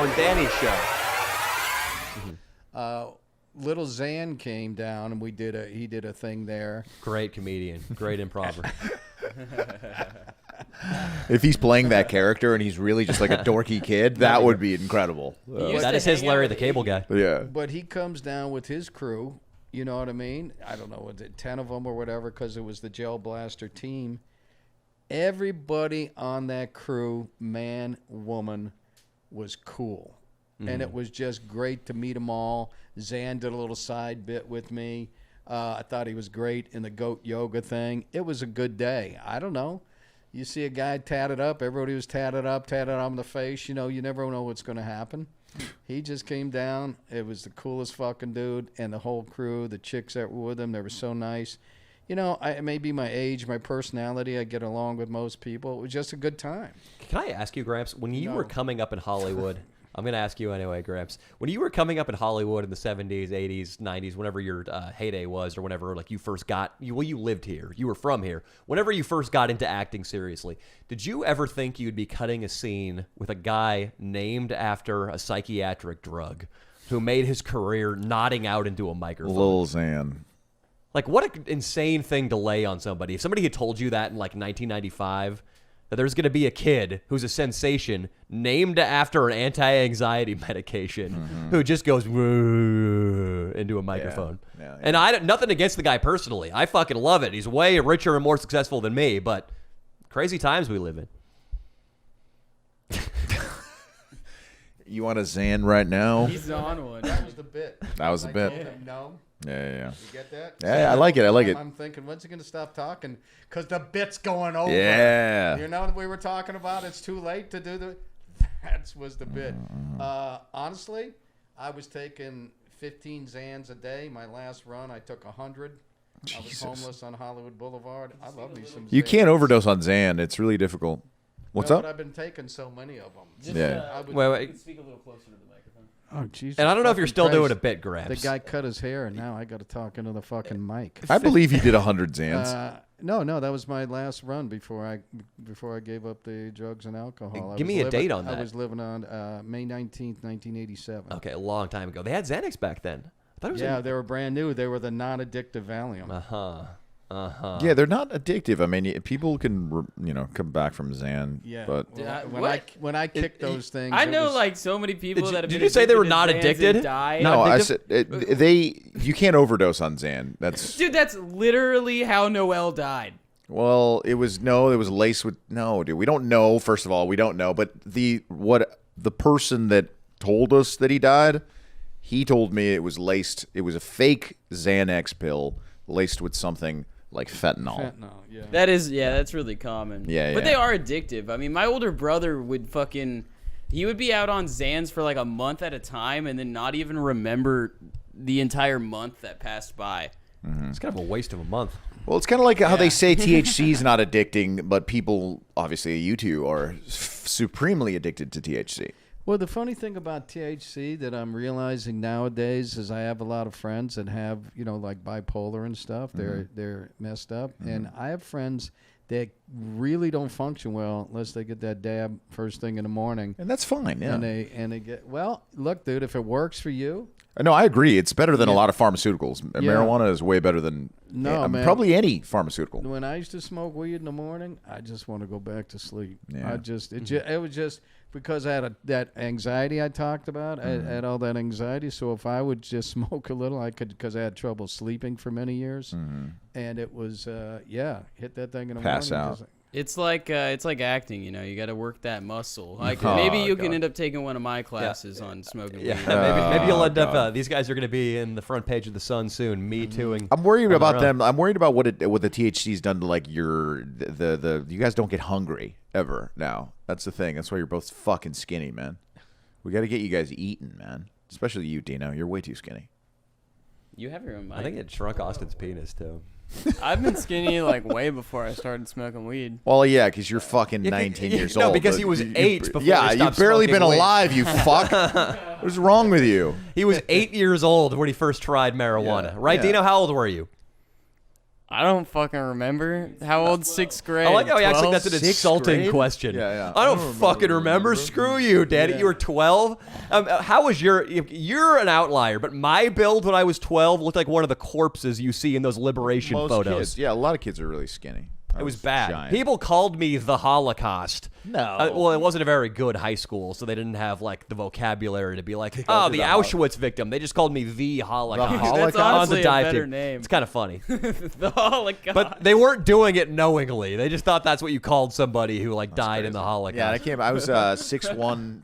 on Danny's show. Lil Xan came down and he did a thing there. Great comedian, great improver. If he's playing that character and he's really just like a dorky kid, that would be incredible. That is his Larry the Cable Guy. Yeah. But he comes down with his crew, you know what I mean? I don't know, was it 10 of them or whatever, because it was the Gel Blaster team. Everybody on that crew, man, woman, was cool. And it was just great to meet them all. Xan did a little side bit with me. I thought he was great in the goat yoga thing. It was a good day. I don't know. You see a guy tatted up. Everybody was tatted up in the face. You know, you never know what's going to happen. He just came down. It was the coolest fucking dude. And the whole crew, the chicks that were with him, they were so nice. You know, it may be my age, my personality. I get along with most people. It was just a good time. Can I ask you, Gramps, when you were coming up in Hollywood, I'm going to ask you anyway, Gramps, when you were coming up in Hollywood in the 70s, 80s, 90s, whenever your heyday was, or whenever like you first got, you lived here, you were from here, whenever you first got into acting seriously, did you ever think you'd be cutting a scene with a guy named after a psychiatric drug who made his career nodding out into a microphone? Lil Xan. Like, what an insane thing to lay on somebody. If somebody had told you that in like 1995, that there's going to be a kid who's a sensation named after an anti-anxiety medication who just goes into a microphone. Yeah. And nothing against the guy personally. I fucking love it. He's way richer and more successful than me, but crazy times we live in. You want a Xan right now? He's on one. That was the bit. That was the bit. Told him no. Yeah. You get that? Yeah, I like it. I like it. I'm thinking, when's he going to stop talking? Because the bit's going over. Yeah. You know what we were talking about? It's too late to do the... That was the bit. Honestly, I was taking 15 Xans a day. My last run, I took 100. I was homeless on Hollywood Boulevard. I love me some Xans. You can't overdose on Xan. It's really difficult. What's But up? I've been taking so many of them. Just, Yeah. Wait. Speak a little closer to the microphone. Oh, Jesus. And I don't know if you're still fucking doing a Christ. bit, Gramps. The guy cut his hair, and now I got to talk into the fucking mic. I believe he did 100 Xans. No, that was my last run before I gave up the drugs and alcohol. Give me a date on that. I was living on May 19th, 1987. Okay, a long time ago. They had Xanax back then. I thought it was They were brand new. They were the non-addictive Valium. Yeah, they're not addictive. I mean, people can, come back from Xan. Yeah, But when I kicked those things, I it know was- like so many people that have did been you say they were addicted not to Xans addicted? and died. no, I addictive? said you can't overdose on Xan. That's Dude, that's literally how Noel died. well, it was laced with no, dude. We don't know. First of all, we don't know. But the person that told us that he died, he told me it was laced. It was a fake Xanax pill laced with something like fentanyl. yeah. That's really common. Yeah, But yeah. they are addictive. I mean, my older brother would he would be out on Xans for like a month at a time and then not even remember the entire month that passed by. It's kind of a waste of a month. Well, it's kind of like how they say THC is not addicting, but people, obviously you two, are supremely addicted to THC. Well, the funny thing about THC that I'm realizing nowadays is I have a lot of friends that have, like bipolar and stuff. They're messed up. And I have friends that really don't function well unless they get that dab first thing in the morning. And that's fine, yeah. And they get, well, look, dude, if it works for you. No, I agree. It's better than a lot of pharmaceuticals. Marijuana is way better than man. probably any pharmaceutical. When I used to smoke weed in the morning, I just want to go back to sleep. Yeah. It was just because I had that anxiety I talked about. I had all that anxiety. So if I would just smoke a little, I could, because I had trouble sleeping for many years. And it was, hit that thing in the Pass morning. out. Just It's like acting, you got to work that muscle. Like maybe you can end up taking one of my classes on smoking weed. Maybe you'll end up. These guys are going to be in the front page of the Sun soon. Me tooing. I'm worried about them. I'm worried about what the THC's done to like you guys don't get hungry ever now. That's the thing. That's why you're both fucking skinny, man. We got to get you guys eating, man. Especially you, Dino. You're way too skinny. You have your own mic. I think it shrunk Austin's penis too. I've been skinny like way before I started smoking weed. Well, yeah, because you're fucking 19 years old. No, because he was 8 before he you've stopped barely smoking been weed. alive, you fuck. What's wrong with you? He was 8 years old when he first tried marijuana. Yeah, Right, yeah. Dino? How old were you? I don't fucking remember. How old? 6th grade. I like how he acts like 12? that's an Sixth insulting grade? question. Yeah. I don't fucking remember. Screw you, Daddy. You were 12. How was you're an outlier, but my build when I was 12 looked like one of the corpses you see in those liberation Most photos. kids, yeah, a lot of kids are really skinny. I It was bad. giant. People called me the Holocaust. No. Well, it wasn't a very good high school, so they didn't have like the vocabulary to be like, oh, called the you the Auschwitz victim. They just called me the Holocaust. The That's Holocaust? honestly On a the dive better team. name. It's kind of funny. The Holocaust. But they weren't doing it knowingly. They just thought that's what you called somebody who like died in the Holocaust. Yeah, I was 6'1",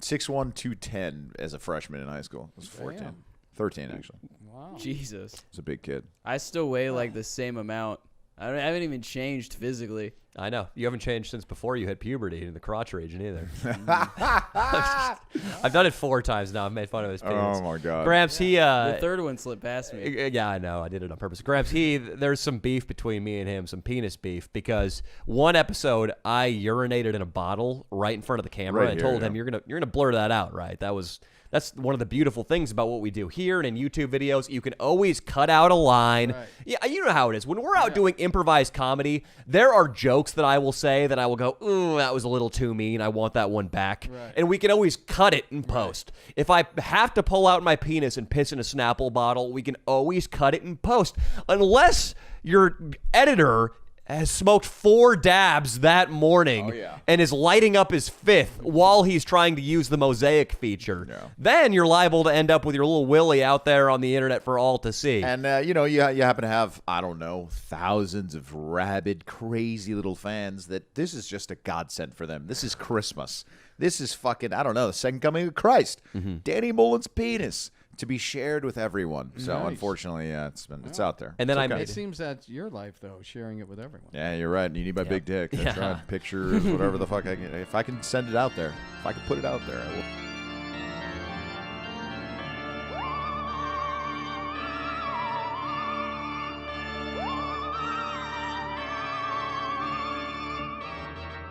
210 as a freshman in high school. I was 14. Damn. 13, actually. Wow. Jesus. I was a big kid. I still weigh like the same amount. I haven't even changed physically. I know. You haven't changed since before you hit puberty in the crotch region either. I've done it 4 times now. I've made fun of his penis. Oh, my God. Gramps, he... The third one slipped past me. Yeah, I know. I did it on purpose. Gramps, there's some beef between me and him, some penis beef, because one episode I urinated in a bottle right in front of the camera. Right and here, told him, yeah. you're gonna blur that out, right? That's one of the beautiful things about what we do here and in YouTube videos. You can always cut out a line. Right. Yeah, you know how it is. When we're out doing improvised comedy, there are jokes that I will say that I will go, ooh, that was a little too mean. I want that one back. Right. And we can always cut it in post. If I have to pull out my penis and piss in a Snapple bottle, we can always cut it in post. Unless your editor has smoked 4 dabs that morning and is lighting up his 5th while he's trying to use the mosaic feature. Yeah. Then you're liable to end up with your little Willy out there on the internet for all to see. And, you happen to have, I don't know, thousands of rabid, crazy little fans that this is just a godsend for them. This is Christmas. This is fucking, I don't know, the second coming of Christ. Danny Mullen's penis to be shared with everyone. So, Nice. unfortunately, it's out there. And then It's I okay. made It seems that's your life, though, sharing it with everyone. Yeah, you're right. You need my big dick. That's Yeah. right. Pictures, whatever the fuck I can. If I can send it out there, if I can put it out there, I will.